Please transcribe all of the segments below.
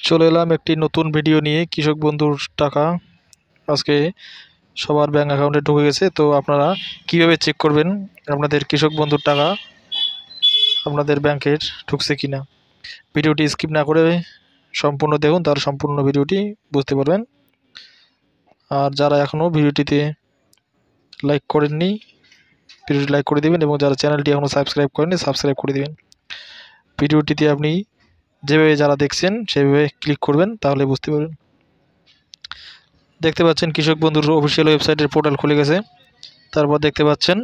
চলে এলাম একটি নতুন ভিডিও নিয়ে। কৃষক বন্ধুর টাকা আজকে সবার ব্যাংক অ্যাকাউন্টে ঢুকে গেছে। তো আপনারা কিভাবে চেক করবেন আপনাদের কৃষক বন্ধুর টাকা আপনাদের ব্যাংকের ঢুকছে কিনা? ভিডিওটি স্কিপ না করে সম্পূর্ণ দেখুন, তার সম্পূর্ণ ভিডিওটি বুঝতে পারবেন। আর যারা এখনও ভিডিওটিতে লাইক করেননি, ভিডিওটি লাইক করে দেবেন, এবং যারা চ্যানেলটি এখনও সাবস্ক্রাইব করেননি সাবস্ক্রাইব করে দেবেন। ভিডিওটিতে আপনি যেভাবে যারা দেখছেন সেভাবে ক্লিক করবেন, তাহলে বুঝতে পারবেন। দেখতে পাচ্ছেন কৃষক বন্ধুর অফিসিয়াল ওয়েবসাইটের পোর্টাল খুলে গেছে। তারপর দেখতে পাচ্ছেন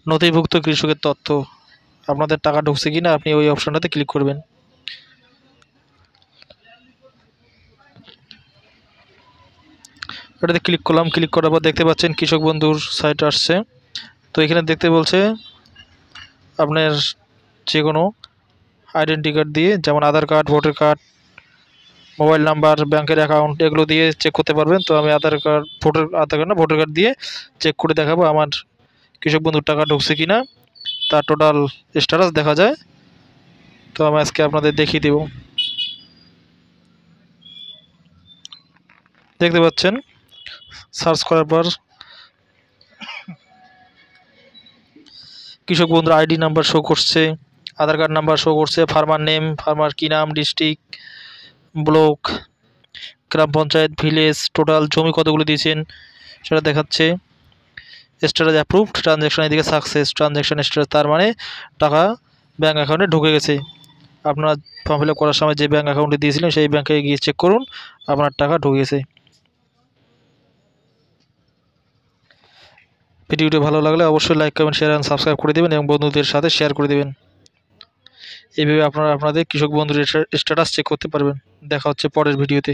নথিভুক্ত কৃষকের তথ্য, আপনাদের টাকা ঢুকছে কিনা আপনি ওই অপশনটাতে ক্লিক করবেন। এটাতে ক্লিক করলাম। ক্লিক করার পর দেখতে পাচ্ছেন কৃষক বন্ধুর সাইট আসছে। তো এখানে দেখতে বলছে আপনার যে কোনো আইডেন্টি কার্ড দিয়ে, যেমন Aadhaar card, voter card, mobile number, ব্যাংকের অ্যাকাউন্ট, এগুলো দিয়ে চেক করতে পারবেন। তো আমি আধার কার্ড ভোটার কার্ড দিয়ে চেক করে দেখাবো আমার কৃষক বন্ধুর টাকা ঢুকছে কিনা, তার টোটাল স্ট্যাটাস দেখা যায়। তো আমি আজকে আপনাদের দেখিয়ে দেব। দেখতে পাচ্ছেন সার্চ করার পর কৃষক বন্ধুর আইডি নাম্বার শো করছে, আধার কার্ড নাম্বার শো করছে, ফার্মার নেম, ফার্মার কি নাম, ডিস্ট্রিক্ট, ব্লক, গ্রাম পঞ্চায়েত, ভিলেজ, টোটাল জমি কতগুলো দিয়েছেন সেটা দেখাচ্ছে। স্ট্যাটাস অ্যাপ্রুভড, ট্রানজ্যাকশন এদিকে সাকসেস, ট্রানজ্যাকশন স্ট্যাটাস, তার মানে টাকা ব্যাঙ্ক অ্যাকাউন্টে ঢুকে গেছে। আপনারা ফর্ম ফিল আপ করার সময় যে ব্যাঙ্ক অ্যাকাউন্টে দিয়েছিলেন সেই ব্যাঙ্কে গিয়ে চেক করুন, আপনার টাকা ঢুকে গেছে। ভিডিওটি ভালো লাগলে অবশ্যই লাইক, কমেন্ট, শেয়ার এবং সাবস্ক্রাইব করে দেবেন, এবং বন্ধুদের সাথে শেয়ার করে দেবেন। এইভাবে আপনারা আপনাদের কৃষক বন্ধুর স্ট্যাটাস চেক করতে পারবেন। দেখা হচ্ছে পরের ভিডিওতে।